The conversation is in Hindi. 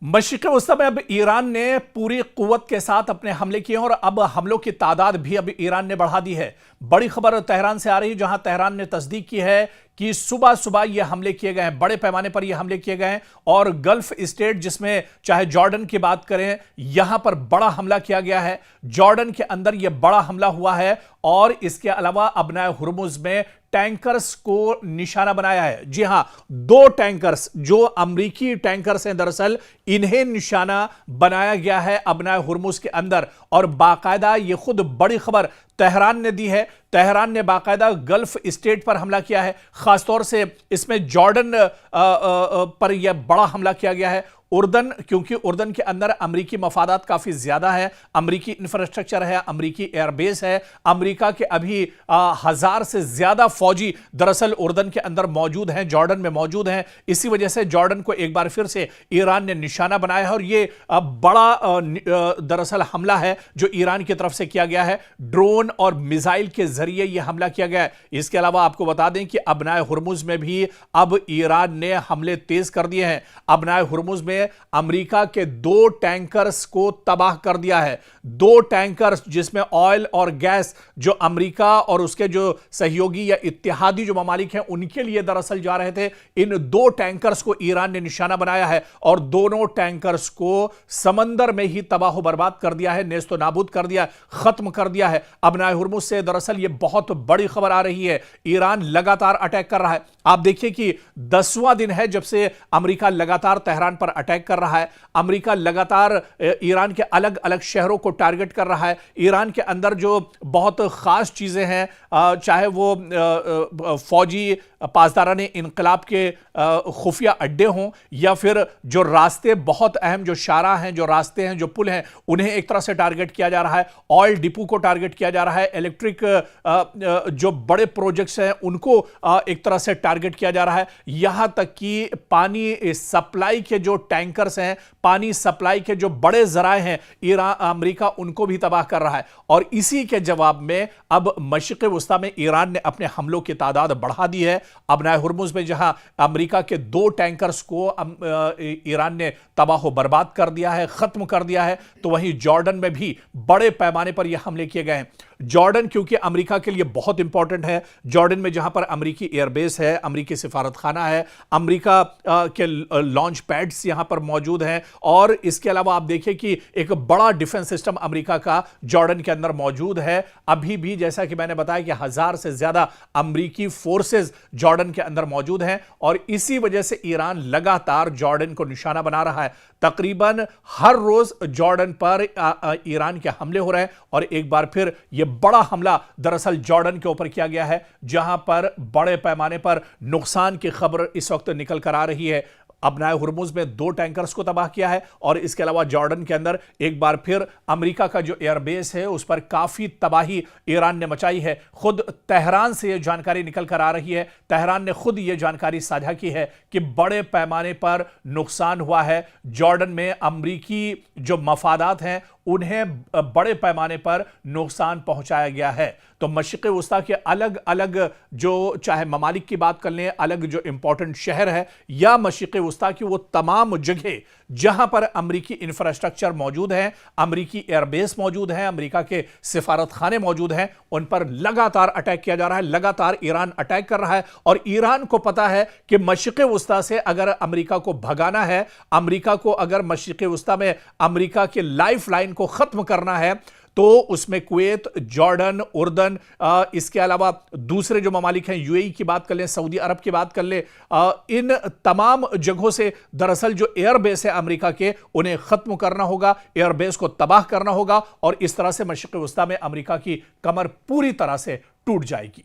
मशरिक़ वस्ता में अब ईरान ने पूरी कुव्वत के साथ अपने हमले किए और अब हमलों की तादाद भी अब ईरान ने बढ़ा दी है। बड़ी खबर तेहरान से आ रही है, जहां तेहरान ने तस्दीक की है कि सुबह सुबह ये हमले किए गए हैं, बड़े पैमाने पर ये हमले किए गए हैं और गल्फ स्टेट जिसमें चाहे जॉर्डन की बात करें, यहां पर बड़ा हमला किया गया है। जॉर्डन के अंदर यह बड़ा हमला हुआ है और इसके अलावा अबनाए हुर्मुज में टैंकर्स को निशाना बनाया है। जी हां, दो टैंकर्स जो अमरीकी टैंकर्स हैं, दरअसल इन्हें निशाना बनाया गया है अबनाए हुर्मुज के अंदर। और बाकायदा ये खुद बड़ी खबर तेहरान ने दी है। तेहरान ने बाकायदा गल्फ स्टेट पर हमला किया है, खासतौर से इसमें जॉर्डन पर यह बड़ा हमला किया गया है। उर्दन, क्योंकि उर्दन के अंदर अमरीकी मफादात काफी ज्यादा है, अमरीकी इंफ्रास्ट्रक्चर है, अमरीकी एयरबेस है, अमरीका के अभी 1000 से ज्यादा फौजी दरअसल उर्दन के अंदर मौजूद हैं, जॉर्डन में मौजूद हैं। इसी वजह से जॉर्डन को एक बार फिर से ईरान ने निशाना बनाया है और यह बड़ा दरअसल हमला है जो ईरान की तरफ से किया गया है। ड्रोन और मिसाइल के जरिए यह हमला किया गया है। इसके अलावा आपको बता दें कि अबनाए हुर्मुज में भी अब ईरान ने हमले तेज कर दिए हैं। अबनाए हुर्मुज में अमेरिका के 2 टैंकर्स को तबाह कर दिया है। 2 टैंकर्स जिसमें ऑयल और गैस जो अमेरिका और उसके जो सहयोगी या इत्तेहादी जो ममालिक हैं उनके लिए दरअसल जा रहे थे, इन 2 टैंकर्स को ईरान ने निशाना बनाया है और दोनों टैंकर्स को समंदर में ही तबाह बर्बाद कर दिया है, नेस्तो नाबूद कर दिया, खत्म कर दिया है। अबनाए हुर्मुज से दरअसल यह बहुत बड़ी खबर आ रही है। ईरान लगातार अटैक कर रहा है। आप देखिए कि 10वां दिन है जब से अमेरिका लगातार तेहरान पर अटैक कर रहा है। अमेरिका लगातार ईरान के अलग अलग शहरों को टारगेट कर रहा है। ईरान के अंदर जो बहुत खास चीजें हैं, चाहे वो फौजी पासदाराने इनकलाब के खुफिया अड्डे हों या फिर जो रास्ते बहुत अहम जो शाहराह हैं, जो रास्ते हैं, जो पुल हैं, उन्हें एक तरह से टारगेट किया जा रहा है। ऑयल डिपो को टारगेट किया जा रहा है। इलेक्ट्रिक जो बड़े प्रोजेक्ट्स हैं उनको एक तरह से टारगेट किया जा रहा है। यहां तक कि पानी सप्लाई के जो टैंकर्स हैं, पानी सप्लाई के जो बड़े जराए हैं, ईरान अमेरिका उनको भी तबाह कर रहा है। और इसी के जवाब में अब मशरिक़ वस्ता में ईरान ने अपने हमलों की तादाद बढ़ा दी है। अबनाए हुर्मुज में जहां अमेरिका के 2 टैंकर्स को ईरान ने तबाह बर्बाद कर दिया है, खत्म कर दिया है, तो वहीं जॉर्डन में भी बड़े पैमाने पर यह हमले किए गए हैं। जॉर्डन क्योंकि अमेरिका के लिए बहुत इंपॉर्टेंट है। जॉर्डन में जहां पर अमेरिकी एयरबेस है, अमेरिकी सिफारतखाना है, अमेरिका के लॉन्च पैड्स यहां पर मौजूद हैं और इसके अलावा आप देखिए कि एक बड़ा डिफेंस सिस्टम अमेरिका का जॉर्डन के अंदर मौजूद है। अभी भी जैसा कि मैंने बताया कि 1000 से ज्यादा अमेरिकी फोर्सेस जॉर्डन के अंदर मौजूद हैं और इसी वजह से ईरान लगातार जॉर्डन को निशाना बना रहा है। तकरीबन हर रोज जॉर्डन पर ईरान के हमले हो रहे हैं और एक बार फिर यह बड़ा हमला दरअसल जॉर्डन के ऊपर किया गया है, जहां पर बड़े पैमाने पर नुकसान की खबर इस वक्त निकल कर आ रही है। अबनाए हुर्मुज में 2 टैंकर्स को तबाह किया है और इसके अलावा जॉर्डन के अंदर एक बार फिर अमेरिका का जो एयरबेस है उस पर काफी तबाही ईरान ने मचाई है। खुद तेहरान से यह जानकारी निकल कर आ रही है। तेहरान ने खुद यह जानकारी साझा की है कि बड़े पैमाने पर नुकसान हुआ है। जॉर्डन में अमरीकी जो मफादात हैं उन्हें बड़े पैमाने पर नुकसान पहुंचाया गया है। तो मशरिक़ वस्ता के अलग अलग जो चाहे ममालिक की बात कर लें, अलग जो इंपॉर्टेंट शहर है या मशरिक़ वस्ता की वो तमाम जगह जहां पर अमरीकी इंफ्रास्ट्रक्चर मौजूद है, अमरीकी एयरबेस मौजूद है, अमरीका के सिफारतखाने मौजूद हैं, उन पर लगातार अटैक किया जा रहा है। लगातार ईरान अटैक कर रहा है और ईरान को पता है कि मशरिक़ वस्ता से अगर अमरीका को भगाना है, अमरीका को अगर मशरिक़ वस्ता में अमरीका के लाइफ लाइन को खत्म करना है तो उसमें कुवैत, जॉर्डन, उर्दन, इसके अलावा दूसरे जो ममालिक हैं, यूएई की बात कर लें, सऊदी अरब की बात कर लें, इन तमाम जगहों से दरअसल जो एयरबेस है अमेरिका के उन्हें खत्म करना होगा, एयरबेस को तबाह करना होगा और इस तरह से मशरिक़ वस्ता में अमेरिका की कमर पूरी तरह से टूट जाएगी।